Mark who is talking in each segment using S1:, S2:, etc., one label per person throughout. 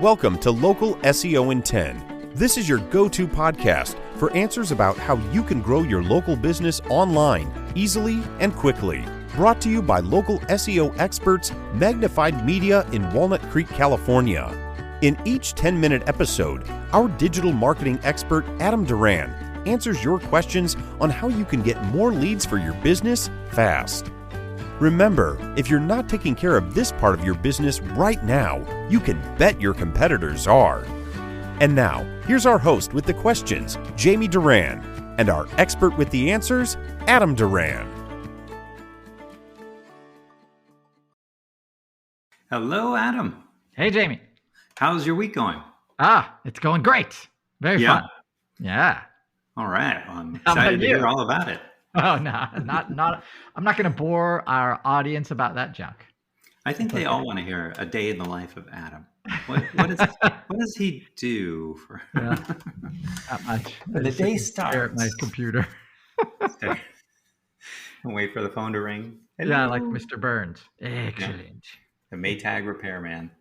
S1: Welcome to Local SEO in 10. This is your go-to podcast for answers about how you can grow your local business online easily and quickly. Brought to you by local SEO experts Magnified Media in Walnut Creek, California. In each 10-minute episode, our digital marketing expert Adam Duran answers your questions on how you can get more leads for your business fast. Remember, if you're not taking care of this part of your business right now, you can bet your competitors are. And now, here's our host with the questions, Jamie Duran, and our expert with the answers, Adam Duran.
S2: Hello, Adam.
S3: Hey, Jamie.
S2: How's your week going?
S3: It's going great. Very fun. Yeah.
S2: All right. Well, I'm excited to hear all about it.
S3: Oh, no, not. I'm not going to bore our audience about that junk.
S2: I think they all want to hear a day in the life of Adam. What does he do for?
S3: Yeah, not much.
S2: The day starts.
S3: Stare at my computer.
S2: And wait for the phone to ring. Hello.
S3: Yeah, like Mr. Burns. Excellent.
S2: The Maytag repairman.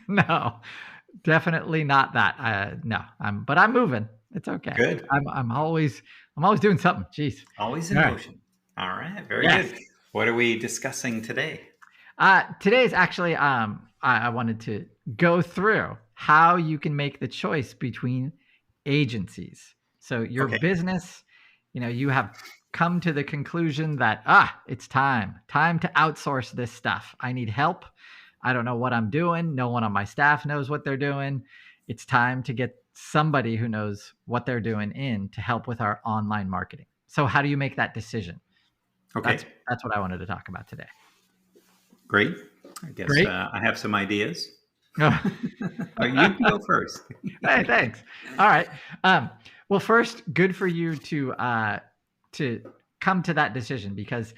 S3: No, definitely not that. No, but I'm moving. It's okay.
S2: Good.
S3: I'm always doing something. Jeez.
S2: Always in motion. All right. Very good. What are we discussing today?
S3: Today's actually, I wanted to go through how you can make the choice between agencies. So your business, you have come to the conclusion that, it's time to outsource this stuff. I need help. I don't know what I'm doing. No one on my staff knows what they're doing. It's time to get somebody who knows what they're doing in to help with our online marketing. So how do you make that decision?
S2: Okay.
S3: That's what I wanted to talk about today.
S2: Great. I guess I have some ideas. You go first.
S3: Hey, thanks. All right. Well, first, good for you to come to that decision, because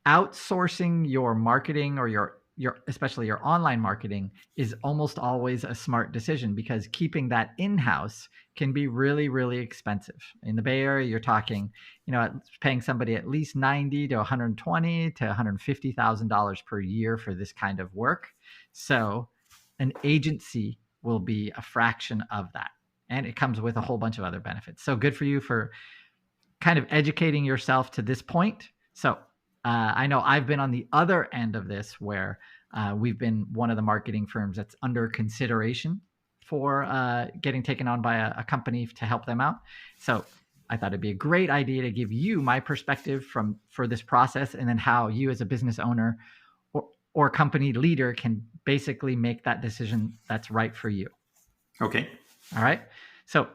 S3: outsourcing your marketing or your especially your online marketing is almost always a smart decision, because keeping that in-house can be really, really expensive. In the Bay Area, you're talking, paying somebody at least $90,000 to $120,000 to $150,000 per year for this kind of work. So an agency will be a fraction of that. And it comes with a whole bunch of other benefits. So good for you for kind of educating yourself to this point. So I know I've been on the other end of this, where we've been one of the marketing firms that's under consideration for getting taken on by a company to help them out. So I thought it'd be a great idea to give you my perspective for this process, and then how you as a business owner or company leader can basically make that decision that's right for you.
S2: Okay.
S3: All right. So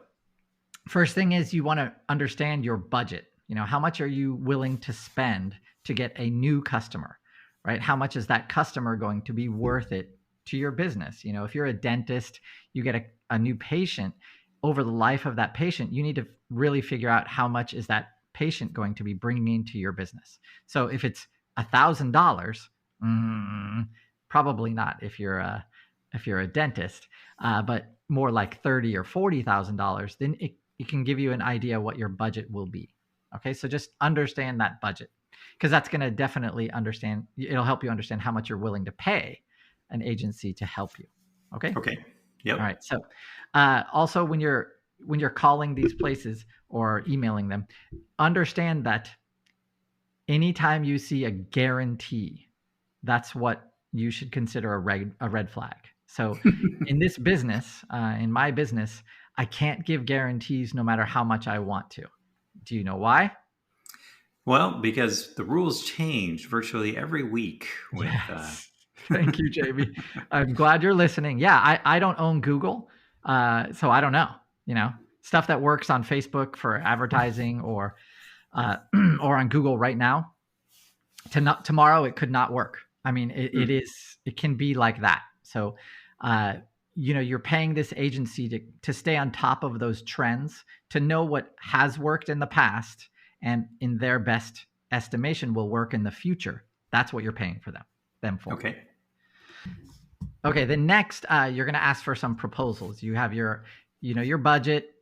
S3: first thing is, you want to understand your budget. How much are you willing to spend to get a new customer, right? How much is that customer going to be worth it to your business? If you're a dentist, you get a new patient. Over the life of that patient, you need to really figure out how much is that patient going to be bringing into your business. So if it's $1,000, probably not if you're a dentist, but more like $30,000 or $40,000, then it can give you an idea what your budget will be. Okay, so just understand that budget, because that's going to definitely it'll help you understand how much you're willing to pay an agency to help you. Okay.
S2: Okay. Yep.
S3: All right. So also when you're calling these places or emailing them, understand that anytime you see a guarantee, that's what you should consider a red flag. So in this business, in my business, I can't give guarantees no matter how much I want to. Do you know why?
S2: Well, because the rules change virtually every week.
S3: Yes. Thank you, Jamie. I'm glad you're listening. Yeah, I don't own Google, so I don't know. Stuff that works on Facebook for advertising or on Google right now, tomorrow it could not work. I mean, it can be like that. So, you're paying this agency to stay on top of those trends, to know what has worked in the past and in their best estimation will work in the future. That's what you're paying for them for. Okay. Then next, you're going to ask for some proposals. You have your budget.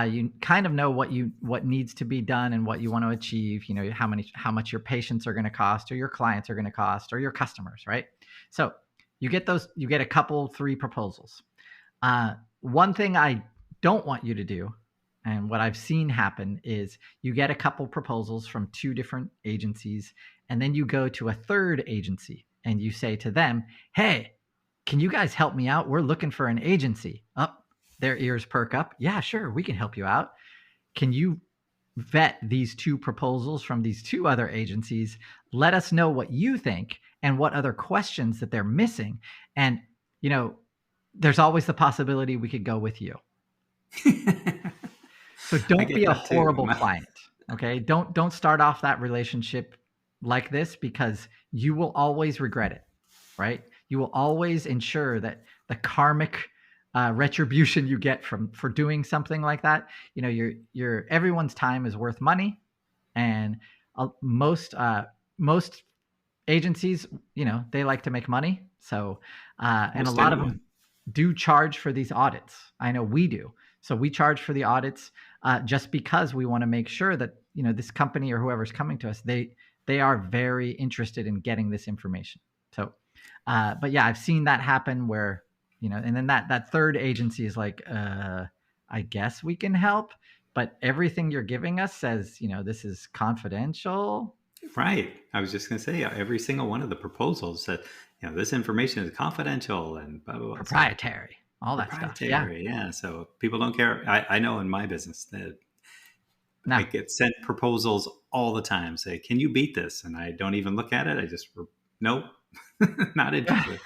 S3: You kind of know what needs to be done and what you want to achieve. How much your patients are going to cost, or your clients are going to cost, or your customers, right? So you get a couple, 3 proposals. One thing I don't want you to do, and what I've seen happen, is you get a couple proposals from 2 different agencies, and then you go to a third agency and you say to them, hey, can you guys help me out? We're looking for an agency. Their ears perk up. Yeah, sure, we can help you out. Can you vet these 2 proposals from these 2 other agencies? Let us know what you think and what other questions that they're missing. And, there's always the possibility we could go with you. So don't be a horrible client. Okay. Don't start off that relationship like this, because you will always regret it, right? You will always ensure that the karmic retribution you get for doing something like that, your everyone's time is worth money, and most agencies, they like to make money. So and a lot of them do charge for these audits. I know we do. So we charge for the audits just because we want to make sure that this company or whoever's coming to us, they are very interested in getting this information. So but yeah, I've seen that happen where and then that third agency is like, I guess we can help, but everything you're giving us says, this is confidential.
S2: Right. I was just going to say, every single one of the proposals said, this information is confidential and blah, blah, blah.
S3: Proprietary, all that stuff.
S2: Yeah. So people don't care. I know in my business that I get sent proposals all the time. Say, can you beat this? And I don't even look at it. I just, nope, not interested.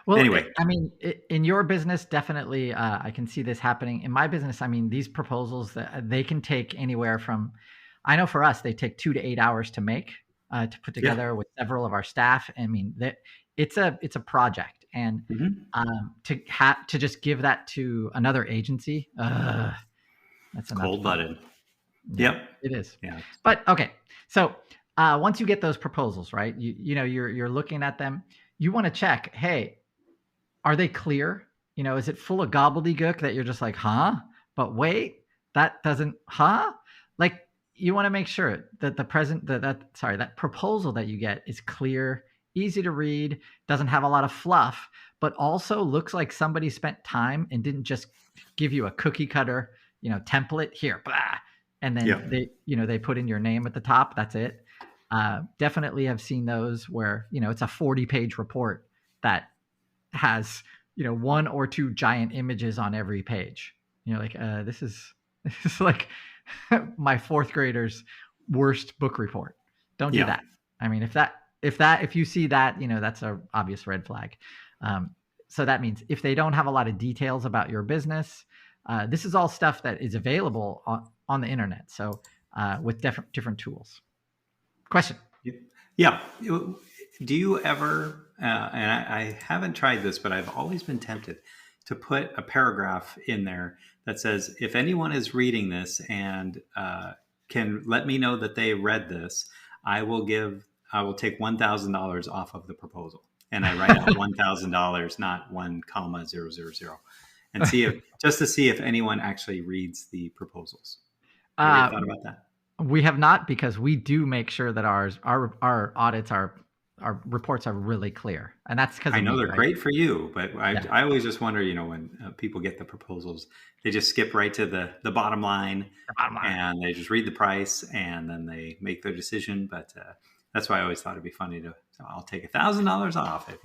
S3: Well,
S2: anyway,
S3: I mean, in your business, definitely, I can see this happening. In my business, I mean, these proposals, they can take anywhere from, I know for us, they take 2 to 8 hours to make, to put together with several of our staff. I mean, it's a project, and to just give that to another agency, that's
S2: cold-blooded. Yep,
S3: it is.
S2: Yeah,
S3: but okay, so once you get those proposals, right? You're looking at them. You want to check, hey, are they clear? Is it full of gobbledygook that you're just like, huh? But wait, that doesn't, huh? Like, you want to make sure that that proposal that you get is clear, easy to read, doesn't have a lot of fluff, but also looks like somebody spent time and didn't just give you a cookie cutter, template here, blah, and then they put in your name at the top. That's it. Definitely have seen those where, it's a 40-page report that has, 1 or 2 giant images on every page. This is like my 4th grader's worst book report. Don't do that. I mean, if you see that, that's a obvious red flag. So that means if they don't have a lot of details about your business, this is all stuff that is available on the internet. So with different tools. Question.
S2: Yeah. Do you ever, and I haven't tried this, but I've always been tempted to put a paragraph in there that says, if anyone is reading this and can let me know that they read this, I will take $1,000 off of the proposal. And I write out $1,000, not 1,000, and just to see if anyone actually reads the proposals. Have you thought about that?
S3: We have not, because we do make sure that our audits, our reports are really clear, and that's because
S2: I know they're great for you, but I always just wonder, when people get the proposals, they just skip right to the bottom line, and they just read the price, and then they make their decision. But that's why I always thought it'd be funny I'll take $1,000 off if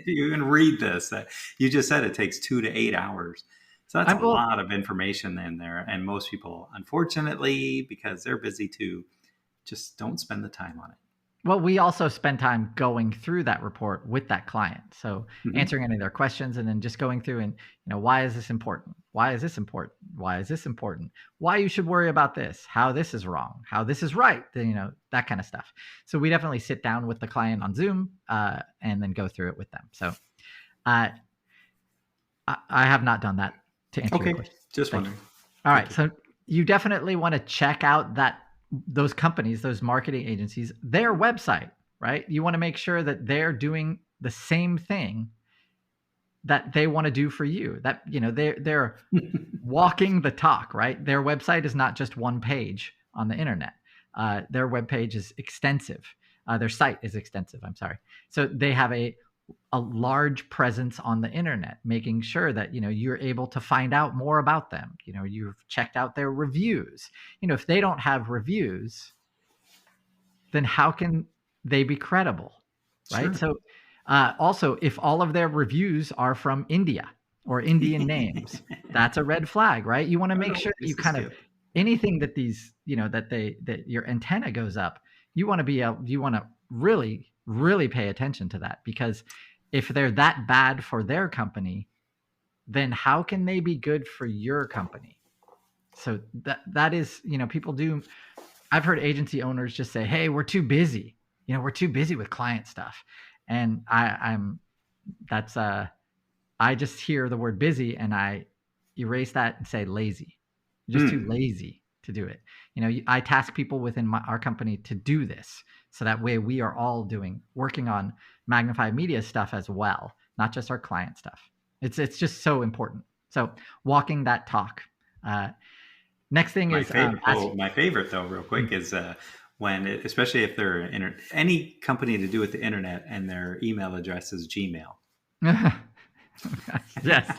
S2: you even read this. You just said it takes 2 to 8 hours. So that's a lot of information in there. And most people, unfortunately, because they're busy too, just don't spend the time on it.
S3: Well, we also spend time going through that report with that client. So answering any of their questions, and then just going through and, why is this important? Why is this important? Why is this important? Why you should worry about this? How this is wrong? How this is right? That kind of stuff. So we definitely sit down with the client on Zoom and then go through it with them. So I have not done that. To answer your question.
S2: Just wondering.
S3: All right. So you definitely want to check out those companies, those marketing agencies, their website, right? You want to make sure that they're doing the same thing that they want to do for you. That, they're walking the talk, right? Their website is not just one page on the internet. Their webpage is extensive. Their site is extensive. I'm sorry. So they have a a large presence on the internet, making sure that, you're able to find out more about them. You've checked out their reviews. If they don't have reviews, then how can they be credible? Right.
S2: Sure.
S3: So also, if all of their reviews are from India or Indian names, that's a red flag, right? You want to make sure that you kind of, anything that these, that your antenna goes up, you want to really, really pay attention to that, because if they're that bad for their company, then how can they be good for your company? So that is, people do. I've heard agency owners just say, "Hey, we're too busy. We're too busy with client stuff." And I just hear the word busy and I erase that and say lazy. You're just too lazy to do it. I task people within our company to do this. So that way we are all working on Magnified Media stuff as well, not just our client stuff. It's just so important. So walking that talk. Next thing is
S2: my favorite though, real quick, is when, especially if they're any company to do with the internet and their email address is Gmail.
S3: Yes,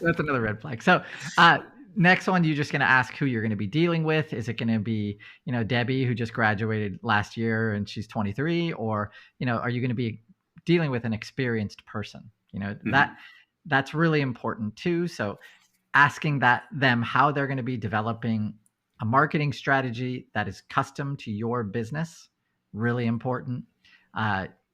S3: that's another red flag. So next one, you're just going to ask who you're going to be dealing with. Is it going to be, Debbie, who just graduated last year and she's 23, or, are you going to be dealing with an experienced person? That's really important too. So asking them how they're going to be developing a marketing strategy that is custom to your business, really important.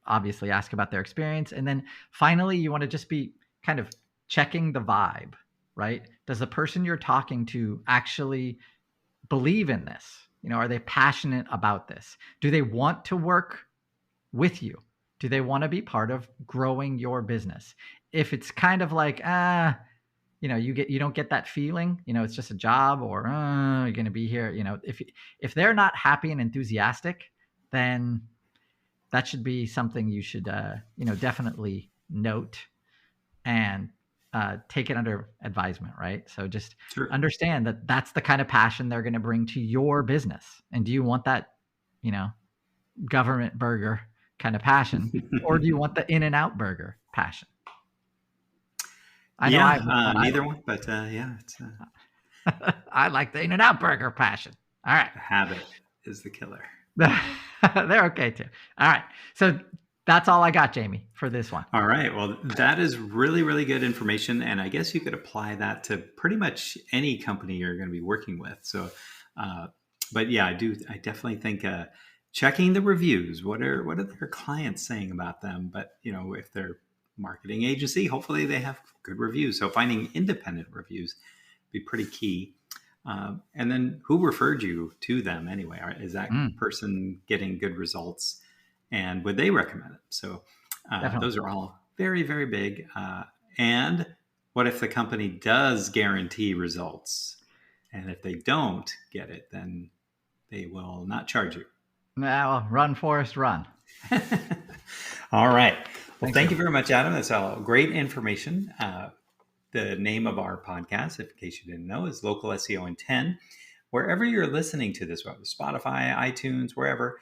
S3: Obviously ask about their experience. And then finally, you want to just be kind of checking the vibe, right? Does the person you're talking to actually believe in this? Are they passionate about this? Do they want to work with you? Do they want to be part of growing your business? If it's kind of like, you don't get that feeling, it's just a job, or you're going to be here. If they're not happy and enthusiastic, then that should be something you should, definitely note and take it under advisement, right? So just understand that that's the kind of passion they're going to bring to your business. And do you want that, government burger kind of passion, or do you want the In-N-Out burger passion?
S2: Neither one, but it's.
S3: I like the In-N-Out burger passion. All right,
S2: habit is the killer.
S3: They're okay too. All right, so that's all I got, Jamie, for this one.
S2: All right, well, that is really, really good information, and I guess you could apply that to pretty much any company you're going to be working with. So, but yeah, I definitely think checking the reviews. What are their clients saying about them? But if they're marketing agency, hopefully they have good reviews. So finding independent reviews be pretty key. And then who referred you to them anyway? Is that person getting good results, and would they recommend it? So those are all very, very big. And what if the company does guarantee results, and if they don't get it, then they will not charge you?
S3: Well, run, Forrest, run.
S2: All right. Well, thank you very much, Adam. That's all great information. The name of our podcast, in case you didn't know, is Local SEO in 10. Wherever you're listening to this, whether Spotify, iTunes, wherever,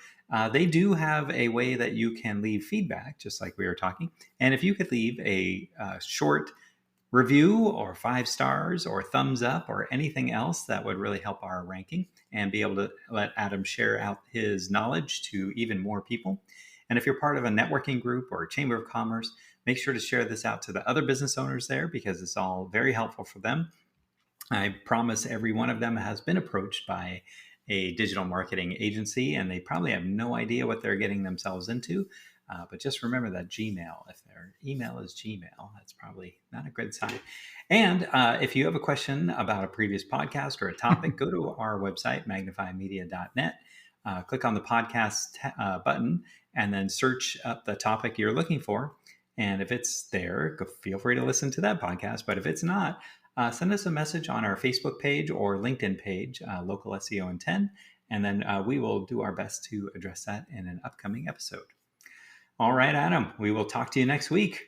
S2: they do have a way that you can leave feedback, just like we were talking. And if you could leave a short review or 5 stars or thumbs up or anything else, that would really help our ranking and be able to let Adam share out his knowledge to even more people. And if you're part of a networking group or a chamber of commerce, make sure to share this out to the other business owners there, because it's all very helpful for them. I promise every one of them has been approached by a digital marketing agency, and they probably have no idea what they're getting themselves into. But just remember that Gmail, if their email is Gmail, that's probably not a good sign. And if you have a question about a previous podcast or a topic, go to our website, magnifiedmedia.net, click on the podcast button, and then search up the topic you're looking for. And if it's there, feel free to listen to that podcast. But if it's not, send us a message on our Facebook page or LinkedIn page, Local SEO in 10, and then we will do our best to address that in an upcoming episode. All right, Adam, we will talk to you next week.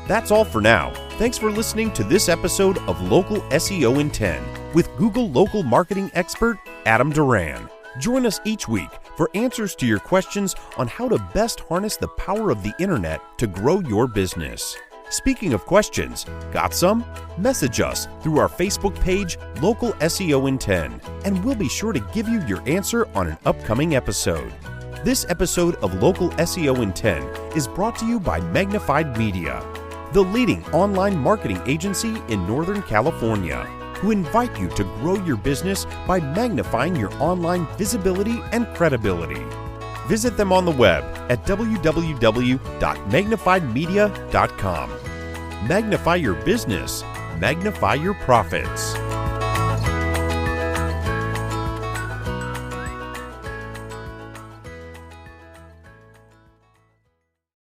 S1: That's all for now. Thanks for listening to this episode of Local SEO in 10 with Google local marketing expert Adam Duran. Join us each week for answers to your questions on how to best harness the power of the internet to grow your business. Speaking of questions, got some? Message us through our Facebook page, Local SEO in 10, and we'll be sure to give you your answer on an upcoming episode. This episode of Local SEO in 10 is brought to you by Magnified Media, the leading online marketing agency in Northern California, who invite you to grow your business by magnifying your online visibility and credibility. Visit them on the web at www.magnifiedmedia.com. Magnify your business, magnify your profits.